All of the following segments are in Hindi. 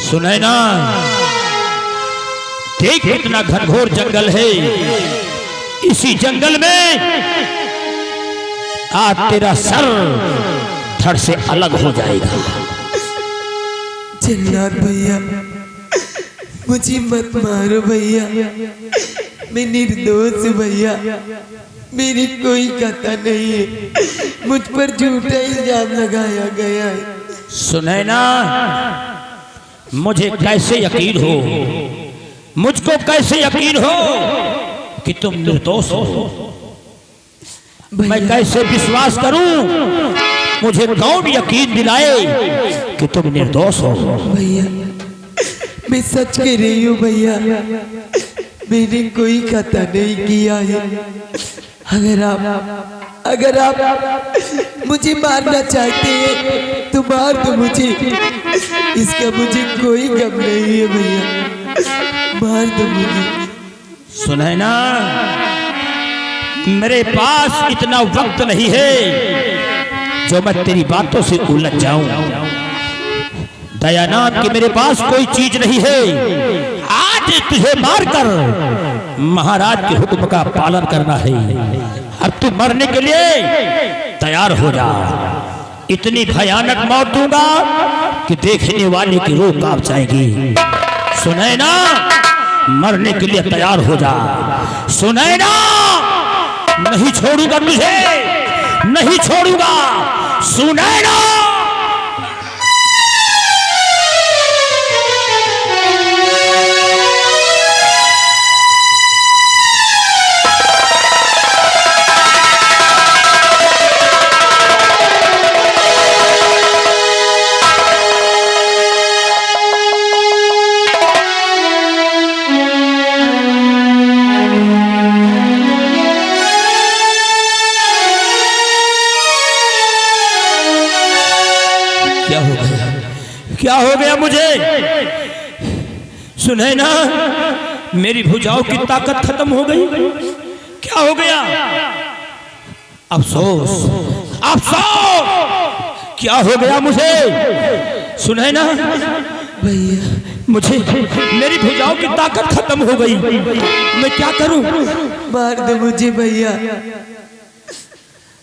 सुने ना, देख कितना घनघोर जंगल है। इसी जंगल में आज तेरा सर धड़ से अलग हो जाएगा। जल्लाद भैया, मुझे मत मारो भैया, मैं निर्दोष हूँ भैया, मेरी कोई कथा नहीं है, मुझ पर झूठा इल्जाम लगाया गया है। सुने ना, मुझे कैसे यकीन हो, मुझको कैसे यकीन हो कि तुम निर्दोष हो? मैं कैसे विश्वास करूं? मुझे कौन यकीन दिलाए कि तुम निर्दोष हो? भैया मैं सच कह रही हूँ भैया, मैंने कोई खता नहीं किया है। अगर आप मुझे मारना चाहते हैं तो मार दो मुझे, इसका मुझे कोई गम नहीं है भैया, मार दो मुझे। सुने ना, मेरे पास इतना वक्त नहीं है जो मैं तेरी बातों से उलझ जाऊं। दयानाथ कि मेरे पास कोई चीज नहीं है। आज तुझे मारकर महाराज के हुक्म का पालन करना है। अब तू मरने के लिए तैयार हो जा। इतनी भयानक मौत दूंगा कि देखने वाले की रूह कांप जाएगी। सुने ना, मरने के लिए तैयार हो जा। सुने ना, नहीं छोड़ूंगा तुझे, नहीं छोड़ूंगा। सुने ना, क्या हो गया मुझे? सुने ना, मेरी भुजाओं की ताकत खत्म हो गई। क्या हो गया? अफसोस, अफसोस, क्या हो गया मुझे? सुने ना भैया, मुझे मेरी भुजाओं की ताकत खत्म हो गई। मैं क्या करूं? मार दो मुझे भैया।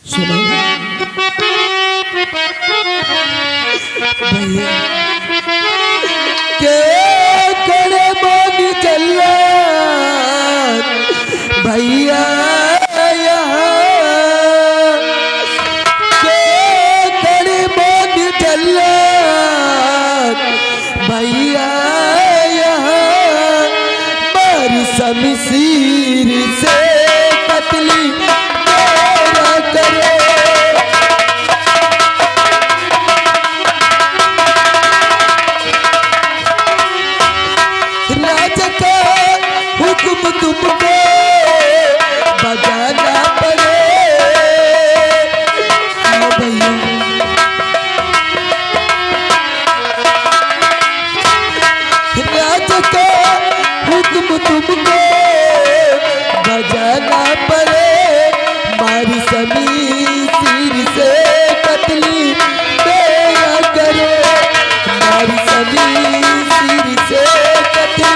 सुनो भैया, क्या करे मन चला भैया यहाँ, क्या करे मन चला भैया यहाँ, मारी शमशीर से कतली मेरा करे। तुमको बजाना पड़े भैया, राजा का हुक्म तुमको बजाना पड़े, मारी शमशीर से कतली मेरा करे, मारी शमशीर से कतली।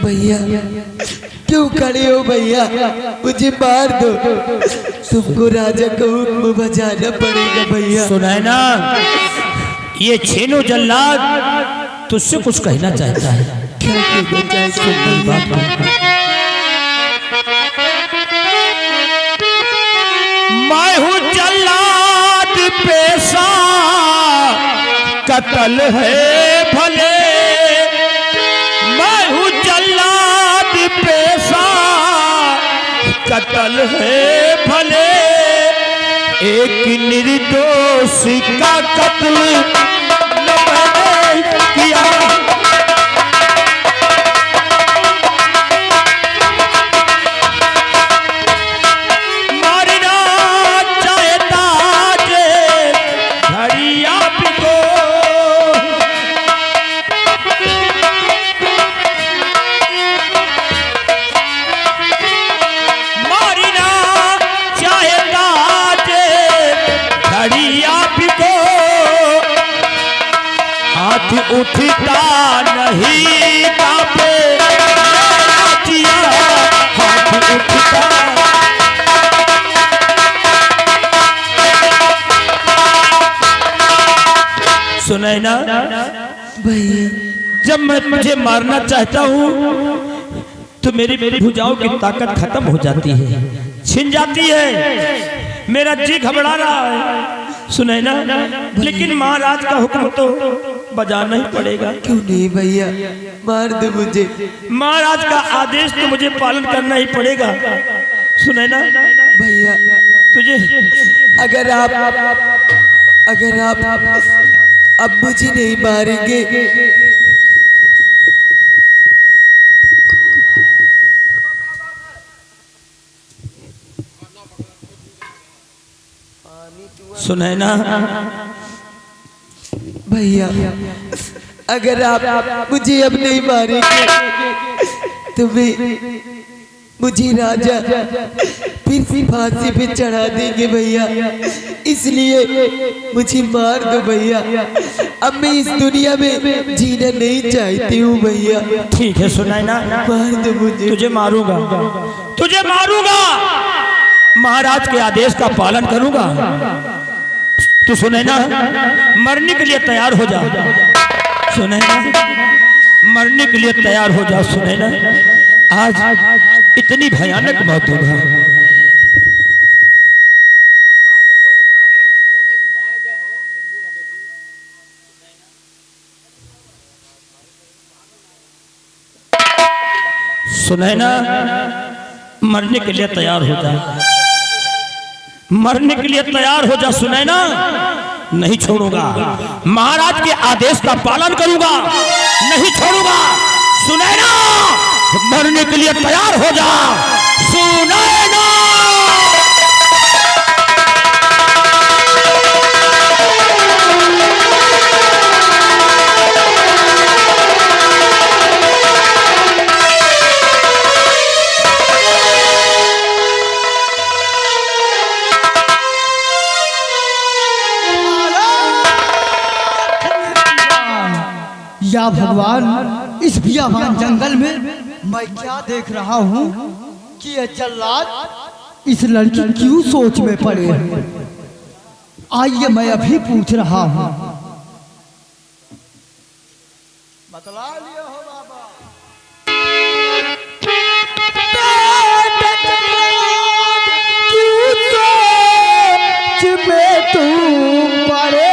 भैया क्यों खड़े हो भैया, मुझे मार दो, तुमको राजा का हुक्म बजाना पड़ेगा भैया। सुनाए ना, ये छेनो जल्लाद तुझसे कुछ कहना चाहता है। क्या कहना चाहते भैया? मैं हूँ जल्लाद पेशा, कत्ल है भले, मैं हूँ जल्लाद पेशा, कत्ल है भले, एक निर्दोष का कत्ल न मैंने किया। मारना चाहता जे घड़िया पिको, उठता नहीं कांपे मेरा जिया, हाथ उठता। सुनाई ना भैया, जब मैं मुझे मारना चाहता हूँ तो मेरी भुजाओं की ताकत खत्म हो जाती है, छिन जाती है, मेरा जी घबरा रहा है। सुने ना, लेकिन महाराज का हुक्म तो बजाना ही पड़ेगा। क्यों नहीं भैया, मार दो मुझे। महाराज का आदेश तो मुझे पालन करना ही पड़ेगा। सुने ना भैया, तुझे अगर आप अब मुझे नहीं मारेंगे सुने ना भैया, अगर आप मुझे अब नहीं मारेंगे तो मुझे राजा फिर फांसी पे चढ़ा देंगे भैया, इसलिए मुझे मार दो भैया। अब मैं इस दुनिया में जीना नहीं चाहती हूँ भैया। ठीक है सुनाई ना, मार दो मुझे। तुझे मारूंगा, तुझे मारूंगा, महाराज के आदेश का पालन करूंगा। तू सुने ना, मरने के लिए तैयार हो जा। सुने ना, मरने के लिए तैयार हो जा। सुने ना, आज इतनी भयानक मौत होगा। सुने ना, मरने के लिए तैयार हो जा, मरने के लिए तैयार हो जा। सुने ना, नहीं छोड़ूंगा, महाराज के आदेश का पालन करूंगा, नहीं छोड़ूंगा। सुने ना, मरने के लिए तैयार हो जा। सुने ना, या भगवान, इस बियाबान जंगल में मैं क्या देख रहा हूँ कि ये जल्लाद इस लड़की क्यों सोच में पड़े हैं। आइए मैं अभी पूछ रहा हूँ। बतला लिया हो बाबा। क्यों सोच में तुम पड़े,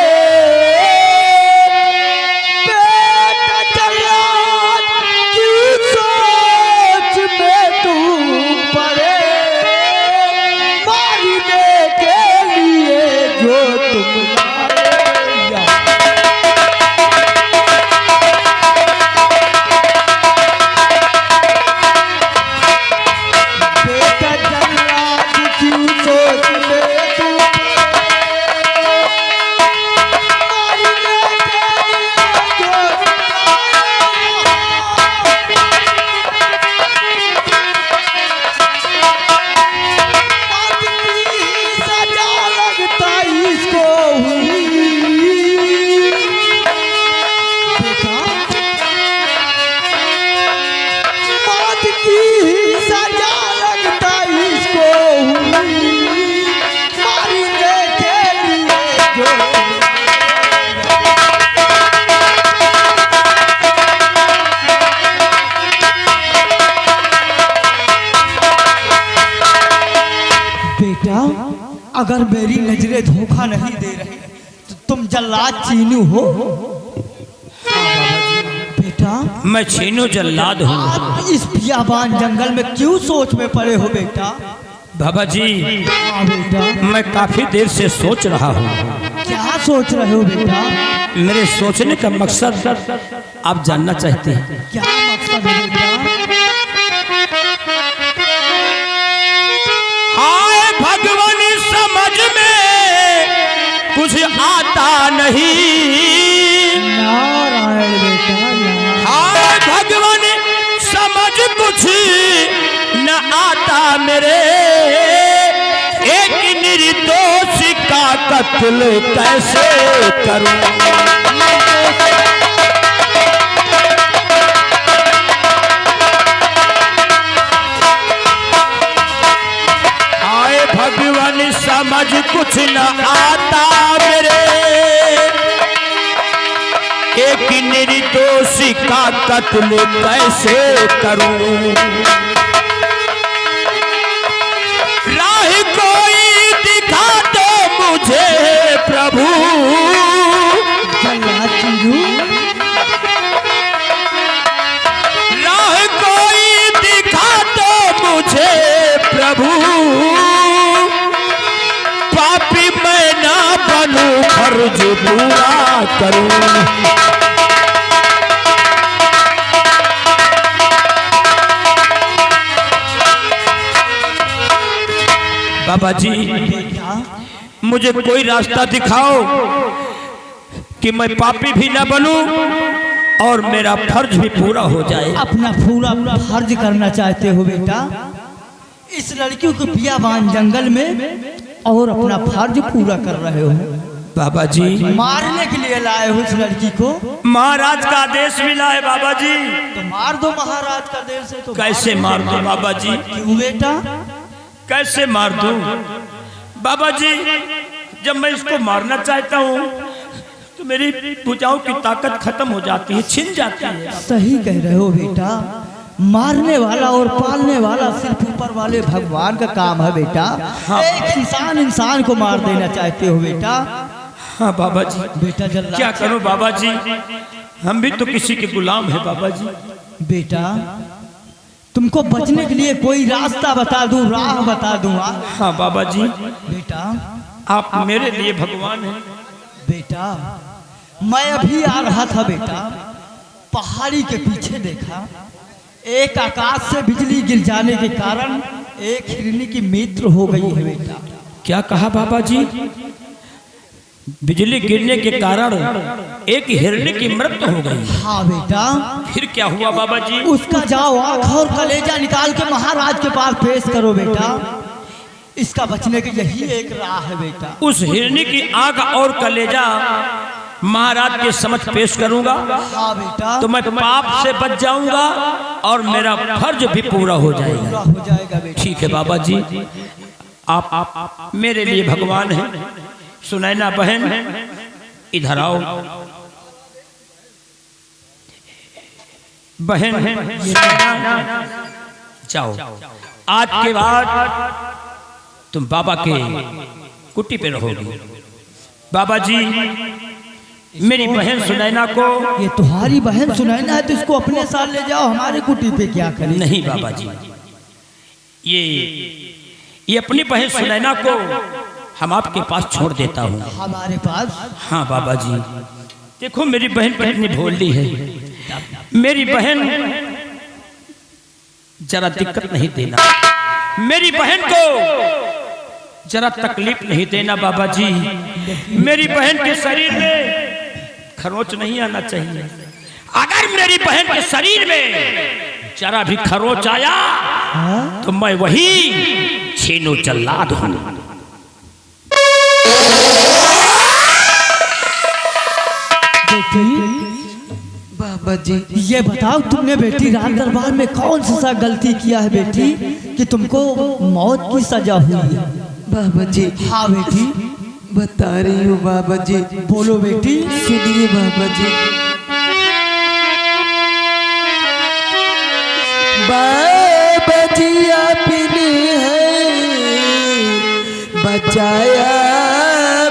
अगर मेरी नजरें धोखा नहीं दे रही तो तुम जल्लाद चीनू हो। बेटा, मैं चीनू जल्लाद हूँ। आप इस बियाबान जंगल में क्यों सोच में पड़े हो बेटा? बाबा जी, बेटा, मैं काफी देर से सोच रहा हूँ। क्या सोच रहे हो बेटा? मेरे सोचने का मकसद आप जानना चाहते हैं। क्या मकसद है बेटा? हाय भगवान, समझ में कुछ आता नहीं। नारायण बेटा, हाय भगवान, समझ कुछ न आता मेरे। एक निर्दोष का कत्ल कैसे करूं? ज्ञान समझ कुछ न आता मेरे, एक निर्दोषी का कत्ल कैसे करूं। राह कोई दिखा दो मुझे प्रभु, राह कोई दिखा दो मुझे प्रभु, पापी मैं ना बनूं फर्ज पूरा करूं। बाबा जी मुझे कोई रास्ता दिखाओ कि मैं पापी भी न बनूं और मेरा फर्ज भी पूरा हो जाए। अपना पूरा फर्ज करना चाहते हो बेटा, इस लड़की को बियाबान जंगल में और अपना फर्ज पूरा कर रहे हो। बाबा जी मारने के लिए लाए हो इस लड़की को, महाराज का आदेश मिला है बाबा जी। तो मार दो महाराज का आदेश है तो कैसे मार दो बाबा जी? क्यों बेटा कैसे मार दूं बाबा जी? जब मैं इसको मारना चाहता हूँ तो मेरी भुजाओं की ताकत खत्म हो जाती है, छिन जाती है। सही कह रहे हो बेटा, मारने वाला और पालने वाला सिर्फ ऊपर वाले भगवान का काम है बेटा। हाँ। एक इंसान को मार देना चाहते हो बेटा। हाँ बाबा जी। बेटा जल्लाद क्या करूं बाबा जी, हम भी तो किसी के गुलाम है बाबा जी। बेटा तुमको बचने के लिए कोई रास्ता बता दूं, राह बता दूं? हाँ बाबा जी। बेटा आप मेरे लिए भगवान हैं। बेटा मैं अभी आ रहा था बेटा, पहाड़ी के पीछे देखा एक आकाश से बिजली गिर जाने के कारण एक हिरनी की मृत्यु हो गई है बेटा। क्या कहा बाबा जी? बिजली गिरने के कारण एक हिरनी की मृत्यु हो गई? हाँ बेटा। फिर क्या हुआ बाबा जी? उसका जाओ आँख और कलेजा निकाल के महाराज के पास पेश करो बेटा, इसका बचने की यही एक राह है बेटा। उस हिरनी की आँख और कलेजा महाराज के समक्ष पेश करूंगा। हाँ बेटा। तो मैं पाप से बच जाऊंगा और मेरा फर्ज भी पूरा हो जाएगा। हो जाएगा बेटा। ठीक है बाबा जी, आप मेरे लिए भगवान हैं। सुनैना बहन इधर आओ। बहन जाओ, आज के बाद तुम बाबा के कुटी पे रहोगी। बाबा जी मेरी बहन सुनैना को, ये तुम्हारी बहन सुनैना है तो इसको अपने साथ ले जाओ, हमारे कुटी पे क्या करें? नहीं बाबा जी, ये अपनी बहन सुनैना को हम आपके पास छोड़ देता हूँ। हमारे पास? हाँ बाबा जी। देखो मेरी बहन कितनी भोली है। मेरी बहन जरा दिक्कत नहीं देना, मेरी बहन को जरा तकलीफ नहीं देना बाबा जी। मेरी बहन के शरीर में खरोच नहीं आना चाहिए। अगर मेरी बहन के शरीर में जरा भी खरोच आया तो मैं वही छीनू जल्लाद हूं। बाबा जी ये बताओ तुमने बेटी राज दरबार में कौन सा गलती किया है बेटी कि तुमको मौत की सजा हुई है? बाबा जी। हाँ बेटी बता रही हूँ बाबा जी। बोलो बेटी। सुनिए बाबा जी। बाबा जी आपने है बचाया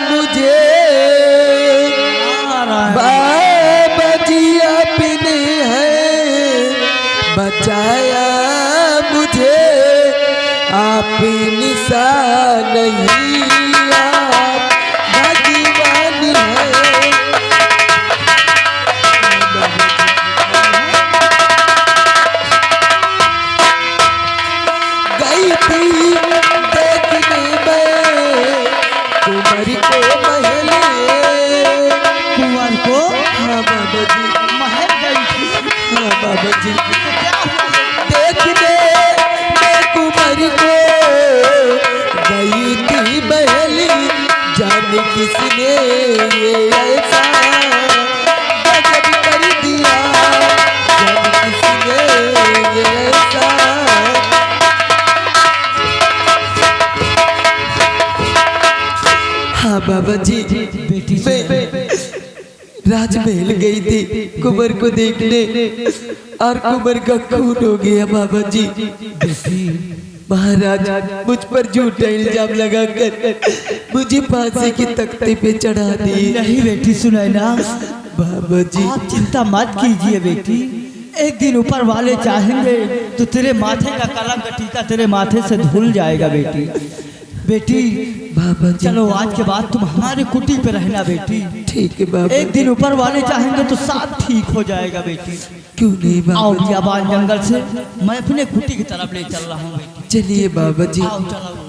मुझे, बाबा जी आपने है बचाया मुझे, आप निशान नहीं आप भगवान है। गई थी देखने में कुंवर को महल, कुंवर को? हाँ बाबा जी। महल गई थी? हाँ बाबा जी। क्या हुआ? देखने में कुंवर को गई थी महल, जाने किसने ये ऐसा गजब कर दिया, जाने किसने ये ऐसा। बाबा जी, बेटी से मैं राजमहल गई थी कुंवर को देखने और कुंवर का खून हो गया बाबा जी। बेटी महाराज मुझ पर झूठा इल्जाम लगाकर मुझे फांसी के तख्ते पे चढ़ा दिए। नहीं बेटी सुनैना, बाबा जी आप चिंता मत कीजिए बेटी। एक दिन ऊपर वाले चाहेंगे तो तेरे माथे का कलंक टीका तेरे माथे से धुल जाएगा बेटी। बेटी बाबा जी, चलो आज के बाद तुम हमारे कुटी पे रहना बेटी। ठीक है बाबा। एक दिन ऊपर वाले चाहेंगे तो सब ठीक हो जाएगा बेटी। क्यों नहीं बाबा आओ जी? बियाबान जंगल से मैं अपने कुटी की तरफ ले चल रहा हूँ बेटी। चलिए बाबा जी। आओ चलो।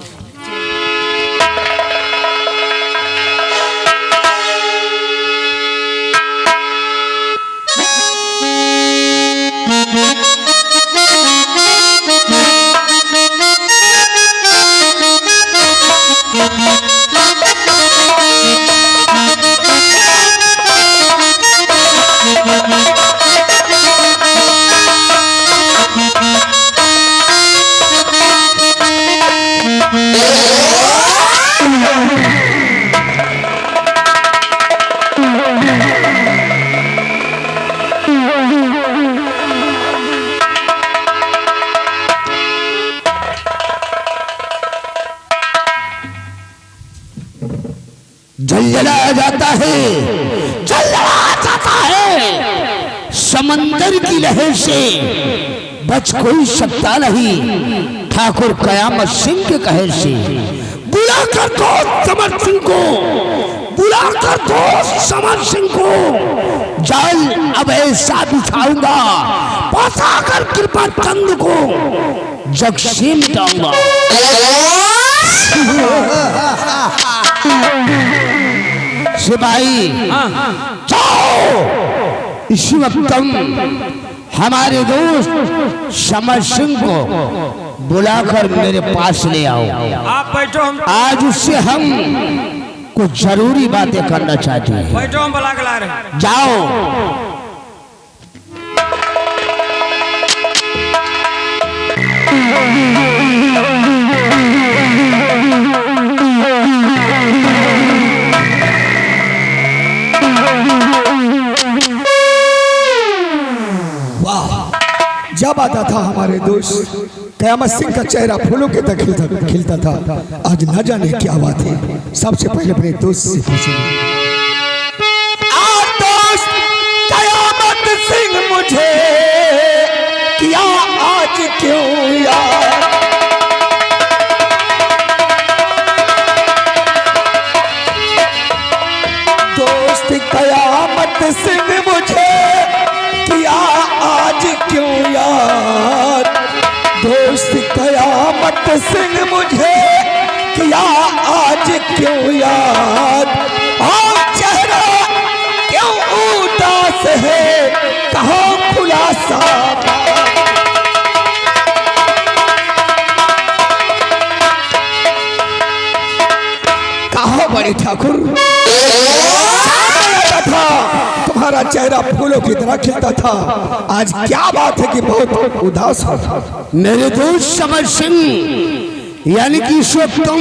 जलाया जाता है, जलाया जाता है। समंदर की लहर से बच कोई सकता नहीं ठाकुर कयामत सिंह के कहर से। बुला कर दो समर सिंह को, बुला कर दो समर सिंह को। जाल अब ऐसा बिछाऊंगा, पहुंचा कर कृपा चंद को जग से मिटाऊंगा। सिपाही जाओ, इसी वक्त तुम हमारे दोस्त समर सिंह को बुलाकर मेरे पास ले आओ। आप बैठो, हम आज उससे हम कुछ जरूरी बातें करना चाहते हैं। बैठो, हम बुला के ला रहे हैं। जाओ। जब आता था हमारे दोस्त कयामत सिंह का चेहरा फूलों के तक खिलता था। आज न जाने क्या बात है। सबसे पहले अपने दोस्त से पूछेंगे। दोस्त कयामत सिंह मुझे किया आज क्यों यार? दोस्त कयामत सिंह मुझे किया आज क्यों यार? दोस्त कयामत सिंह मुझे किया आज क्यों यार? और चेहरा क्यों उदास है, कहो खुलासा। कहो बड़े ठाकुर, था तुम्हारा चेहरा फूलों की तरह खिलता था। आज क्या बात है कि बहुत उदास हो? मेरे दोस्त समर सिंह, यानी कि इस वक्त तुम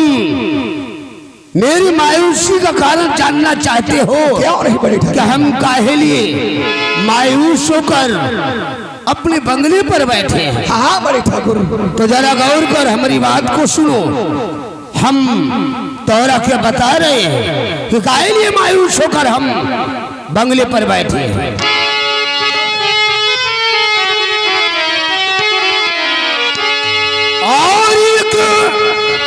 मेरी मायूसी का कारण जानना चाहते हो। क्या नहीं बड़े ठाकुर? कि हम काहे लिए मायूस होकर अपने बंगले पर बैठे हैं। हाँ बड़े ठाकुर, तो जरा गौर कर हमारी बात को सुनो। हम तोरा क्या बता रहे हैं कि काहे लिए मायूस होकर हम बंगले पर बैठे हैं। और एक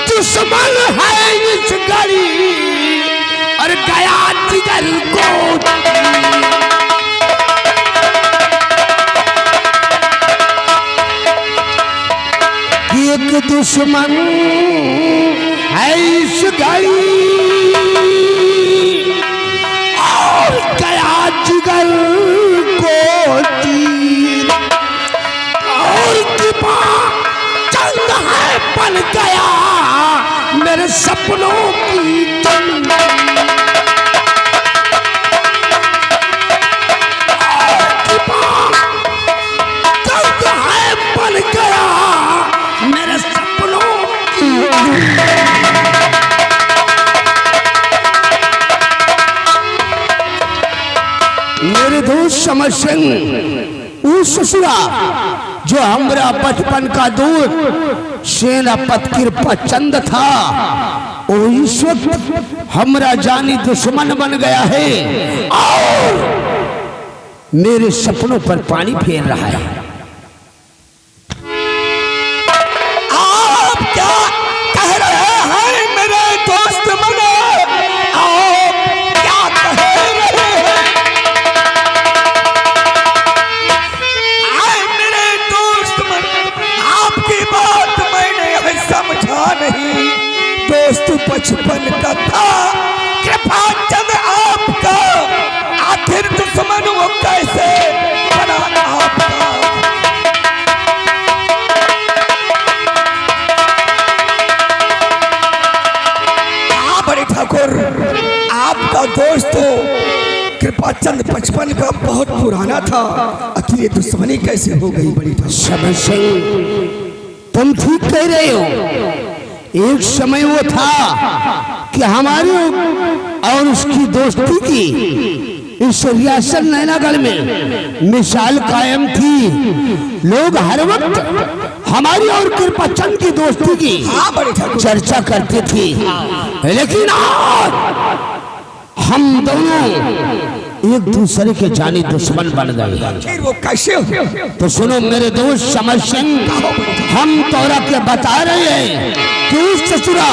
दुश्मन है इस गली और गया जिगर को। एक दुश्मन है इस गली और गया जिगर को तीर। और कृपा चंद है बन गया मेरे सपनों की चंद। कृपा चंद है बन गया मेरे सपनों की। समझ सिंह उस ससुरा जो हमरा बचपन का दूत सेनापति कृपा चंद था, वो इस वक्त हमरा जानी दुश्मन बन गया है और मेरे सपनों पर पानी फेर रहा है। आप क्या कह रहे हैं मेरे दोस्त मने? आप क्या कह रहे हैं? आए मेरे दोस्त मने, आपकी बात मैंने समझा नहीं। दोस्त बचपन का था, कृपा चंद आपका, आखिर दुश्मन वो कैसे बना आपका? बड़े ठाकुर, आपका दोस्त कृपा चंद बचपन का बहुत पुराना था, आखिर ये दुश्मनी कैसे हो गई? बड़ी ठाकुर समझ सिंह, तुम ठीक कह रहे हो। एक समय वो था कि हमारे और उसकी दोस्ती की इस रियासत नैनागढ़ में मिसाल कायम थी। लोग हर वक्त हमारी और कृपा चंद की दोस्ती की चर्चा करते थे, लेकिन आज हम दोनों एक दूसरे के जानी दुश्मन बन गए। फिर वो कैसे हो? तो सुनो मेरे दोस्त समझ सिंह, हम तोरा के बता रहे हैं कि उस ससुरा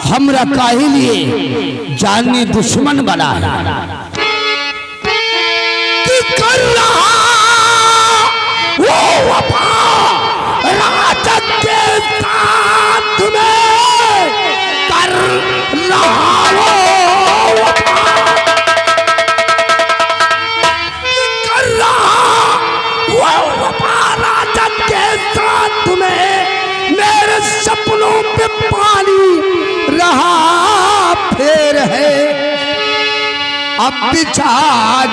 हमरा काहे लिए जानी दुश्मन बना है कि कर रहा वो वफा राजत के साथ में, कर रहा वो वफा, कर रहा वो वफा राजत के साथ में, मेरे सपनों पे पानी रहा फेर है। अब बिछा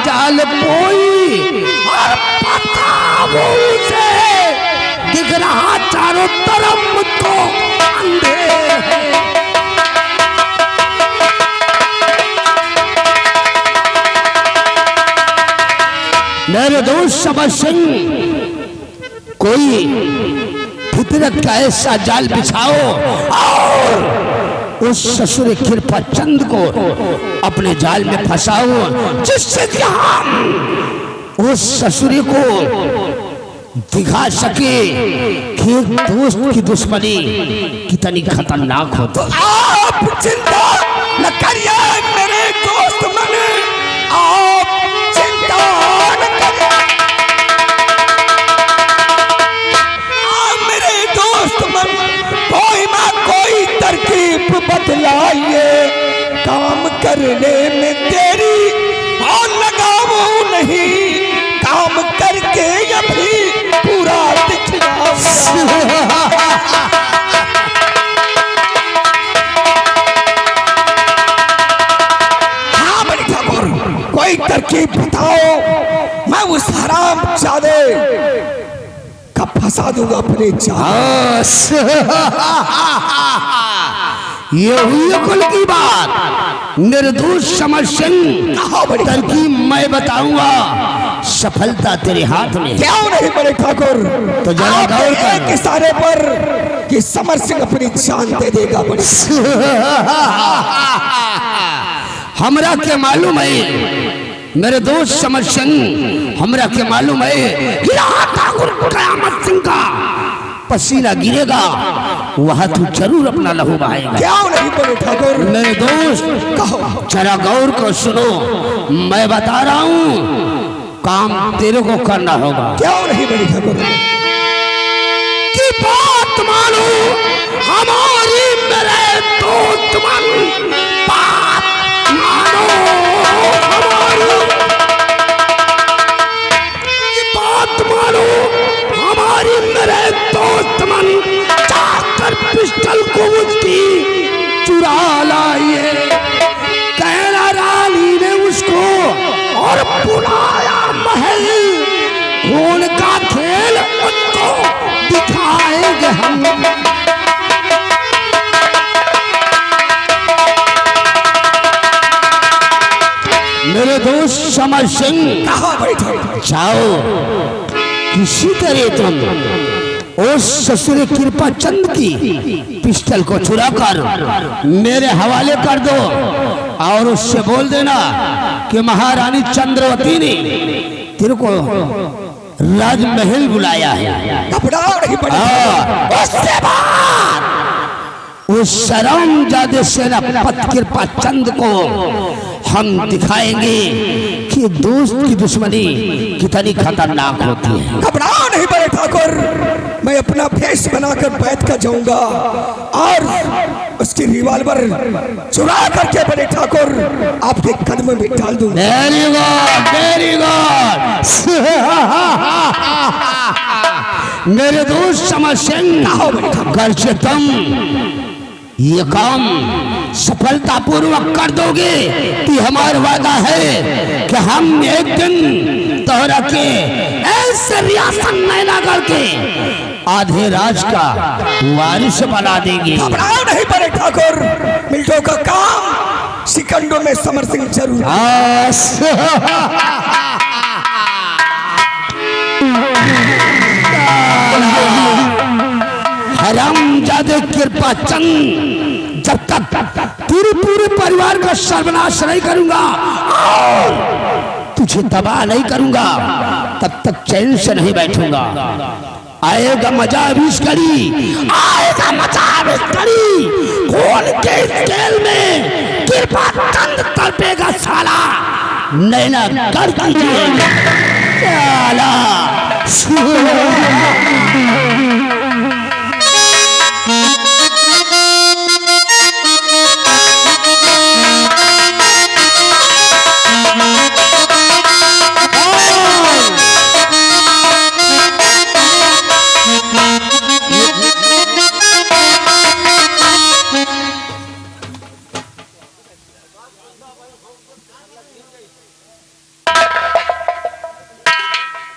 जाल बोई और पतावों से दिख रहा चारों तरफ मुझको अंधेर है। मेरे दोस्त समझ सिंह, कोई फितरत का ऐसा जाल बिछाओ और उस ससुर कृपा चंद को अपने जाल में फंसाओ, जिससे कि हम उस ससुर को दिखा सके कि एक दोस्त की दुश्मनी कितनी खतरनाक हो। तो आप चिंता न करिए मेरे दोस्त मने, आप चिंता न करिए। आप मेरे दोस्त मन कोई ना कोई तरकीब बदलाइए, काम करने में देरी और लगाओ नहीं, काम करके अभी पूरा दिखलाओ। हाँ बड़ी ठाकुर, कोई तरकीब बताओ, मैं उस हरामजादे का फंसा दूंगा अपने जाल। ये हुई अकुल की बात। निर्दोष समझ सिंह, तरकीब मैं बताऊंगा, सफलता तेरे हाथ में। क्यों नहीं बड़े ठाकुर? तो जरा गौर कर। एक इशारे पर कि समर सिंह अपनी जान दे देगा। बड़े हमरा के मालूम है मेरे दोस्त समर सिंह, हमरा के मालूम है ठाकुर कयामत सिंह का पसीना गिरेगा, वहां तू जरूर अपना लहू बहाएगा। क्यों नहीं बड़े ठाकुर? मेरे दोस्त कहो, जरा गौर को सुनो, मैं बता रहा हूँ, काम तेरे को करना होगा। क्यों नहीं बड़े ठाकुर? की बात मानो हमारी, मेरे दोस्त बात मानो हमारी, बात मानो हमारी, मेरे दोस्त मन, जाकर पिस्टल को उसकी चुरा लाइए। कहना रानी ने उसको और बुलाया महल, खून का खेल उसको दिखाएंगे हम। मेरे दोस्त समर सिंह, कहाँ बैठे? जाओ किसी तरह तुम उस ससुर कृपा चंद की पिस्टल को चुरा कर मेरे हवाले कर दो और उससे बोल देना कि महारानी चंद्रवती ने तेरे को राजमहल बुलाया है। घबराओ नहीं पड़े। उसके बाद उस शर्मजादे सेनापति कृपा चंद को हम दिखाएंगे कि दोस्त की दुश्मनी कितनी खतरनाक होती है। घबराओ नहीं पड़े ठाकुर, मैं अपना भेष बनाकर बैठ कर जाऊंगा और उसकी रिवॉल्वर चुरा करके बड़े ठाकुर आपके कदम में डाल दूंगा। Very good, very good. मेरे दोस्त समर सिंह, घर से तुम ये काम सफलतापूर्वक कर दोगे कि हमारा वादा है कि हम एक दिन तोहरा के ऐसे रियासत नैना करके आधे राज का वारिस बना देंगे। घबराओ नहीं पड़े ठाकुर, मिल्टो का काम सिकंदों में समर सिंह जरूर। हरामजादे कृपा चंद, जब तक तेरे पूरे परिवार का सर्वनाश नहीं करूंगा और तुझे तबाह नहीं करूंगा तब तक चैन से नहीं बैठूंगा। आएगा मजा अभी करी, आएगा मजा अभी करी। कौन के खेल में कृपा चंद तड़पेगा साला, नैना कर दीजिएगा साला।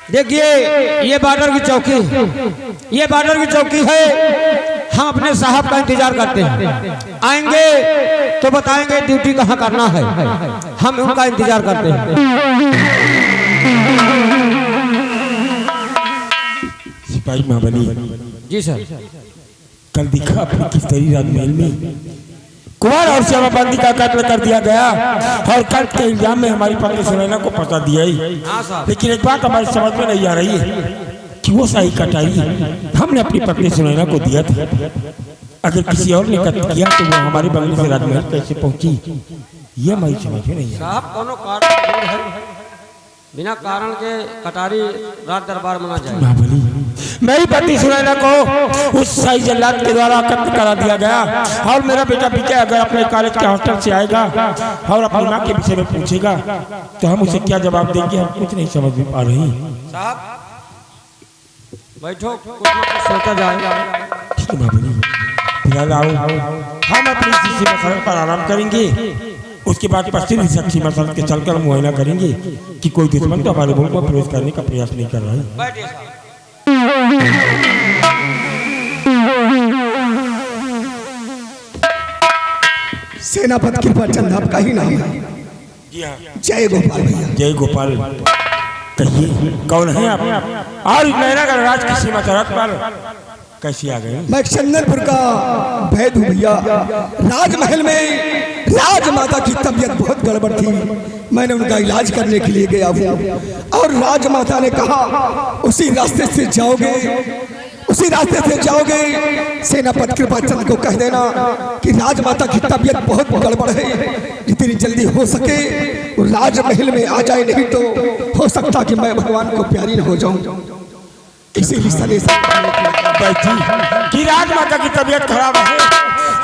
देखिए ये बॉर्डर की चौकी, ये बॉर्डर की चौकी है। हम अपने साहब का इंतजार करते हैं, आएंगे तो बताएंगे ड्यूटी कहाँ करना है। हम उनका इंतजार करते हैं। सिपाही महाबली जी सर। कल दिखा अपनी किस्तरी राजमहल में कुंवर और श्यामा बंदी का कत्ल कर दिया गया और कल के इल्जाम में हमारी पत्नी सुनैना को फंसा दिया ही। लेकिन एक बात हमारी समझ में नहीं आ रही है कि वो सही कटाई हमने अपनी पत्नी सुनैना को दिया था। अगर किसी और ने कत्ल किया तो वो हमारे बंगले से राजमहल कैसे पहुंची, ये हमारी समझ में नहीं आ रही। साहब कोनो कारण है, बिना कारण के कटारी रात दरबार मना जाए। महाबली, मेरी पत्नी सुनैना को उस शाही जल्लाद के द्वारा कत्ल करा दिया गया और मेरा बेटा विजय अगर अपने कॉलेज के हॉस्टल से आएगा और अपनी माँ के विषय में पूछेगा तो हम उसे क्या जवाब देंगे, हम कुछ नहीं समझ पा रही। साहब बैठो, कुछ न कुछ सोचा जाएगा। ठीक है महाबली, फिलहाल आओ हम अपनी इसी मसरत पर आराम करेंगे। उसके बाद पश्चिम शक्ति मसरत के चलकर मुआयना करेंगे कि कोई दुश्मन तो हमारे मुल्क में प्रवेश करने का प्रयास नहीं कर रहा है। बैठिए साहब। सेनापति कृपा चंद आपका ही नाम है? जी हाँ। जय गोपाल भैया। जय गोपाल, कहिए कौन है आप और नैनागढ़ राज की सीमा सरहद पर कैसे आ गए? मैं चंदनपुर का वैद हूँ भैया। राजमहल में राजमाता की तबीयत बहुत गड़बड़ थी, मैंने उनका इलाज करने के लिए गया हूँ और राजमाता ने कहा उसी रास्ते से जाओगे, उसी रास्ते से जाओगे। सेनापति कृपा चंद को कह देना कि राजमाता की तबीयत बहुत गड़बड़ है, जितनी जल्दी हो सके वो राजमहल में आ जाए, नहीं तो हो सकता कि मैं भगवान को प्यारी न हो जाऊं। इसीलिए संदेश कि राजमाता की तबीयत खराब है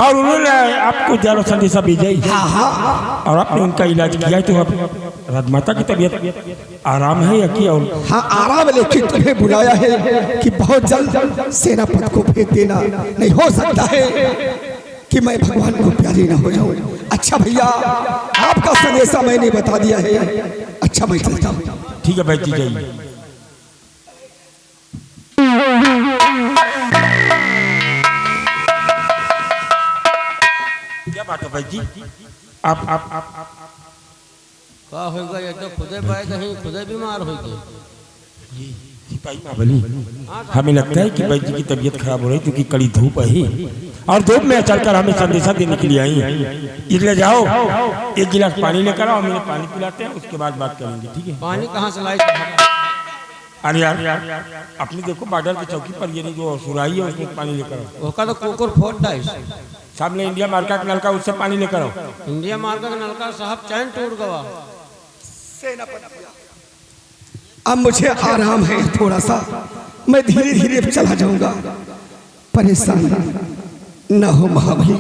और उन्होंने आपको जानो संदेशा भेजा ही। हाँ, और आपने उनका इलाज किया है तो अब राजमाता की तबीयत आराम है या क्या? हाँ आराम, लेकिन तुम्हें बुलाया है कि बहुत जल्द सेनापति को भेज देना, नहीं हो सकता है कि मैं भगवान को प्यारी ना हो जाऊं। अच्छा भैया, आपका संदेशा मैंने बता दिया है। अच्छा मैं चलता हूँ। ठीक है बैठी जाइए। क्या बात है भाई जी? आप का होगा ये तो खुदे पाए कहीं खुदे बीमार होगी। सिपाही महाबली, हमें लगता है कि भाई जी की तबीयत खराब हो रही है क्योंकि कड़ी धूप है और धूप में चलकर हमें संदेशा देने के लिए आई हैं। इसलिए जाओ एक गिलास पानी लेकर आओ, हमें पानी पिलाते हैं, उसके बाद बात करेंगे, ठीक है? पानी कहाँ से लाई? अरे यार अपनी देखो बॉर्डर की चौकी पर ये जो सुराही है उसमें पानी लेकर आओ। उसका तो कुकुर फोड़ है। सामने इंडिया मार्का का नलका, उससे पानी लेकर आओ। इंडिया मार्का का नलका साहब चैन टूट गया। अब मुझे आराम है थोड़ा सा, मैं धीरे धीरे चला जाऊंगा, परेशान न हो महाबली।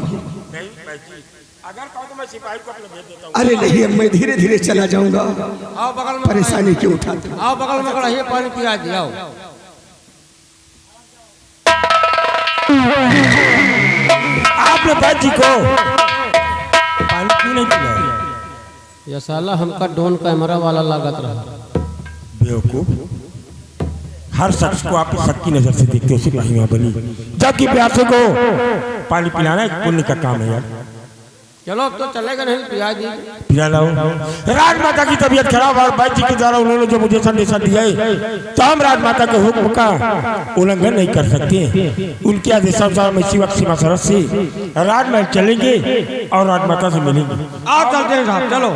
अगर कहो तो मैं सिपाही को अपने भेज देता हूँ। अरे नहीं, अब मैं धीरे धीरे चला जाऊंगा, आओ बगल में, परेशानी क्यों उठाते? आओ बगल में खड़ा है, पानी पिला दिया। आपने भाई जी को पानी क्यों नहीं पिलाया? ये साला हमका ड्रोन कैमरा वाला लागत रहा। बेवकूफ, हर शख्स को आप शक की नजर से देखते हो सिपाही महाबली, जबकि प्यासे को पानी पिलाना एक पुण्य का काम है यार। चलो अब तो चलेगा नहीं, पिला दीजिए। पिला लाओ। राजमाता की तबीयत खराब और भाई जी के द्वारा उन्होंने जो मुझे संदेशा दिया है तो हम राजमाता के हुक्म का उल्लंघन नहीं कर सकते। उनके आदेशानुसार हम इसी वक्त सीमा सरहद से राजमहल चलेंगे और राजमाता से मिलेंगे। आओ चलते हैं साहब, चलो।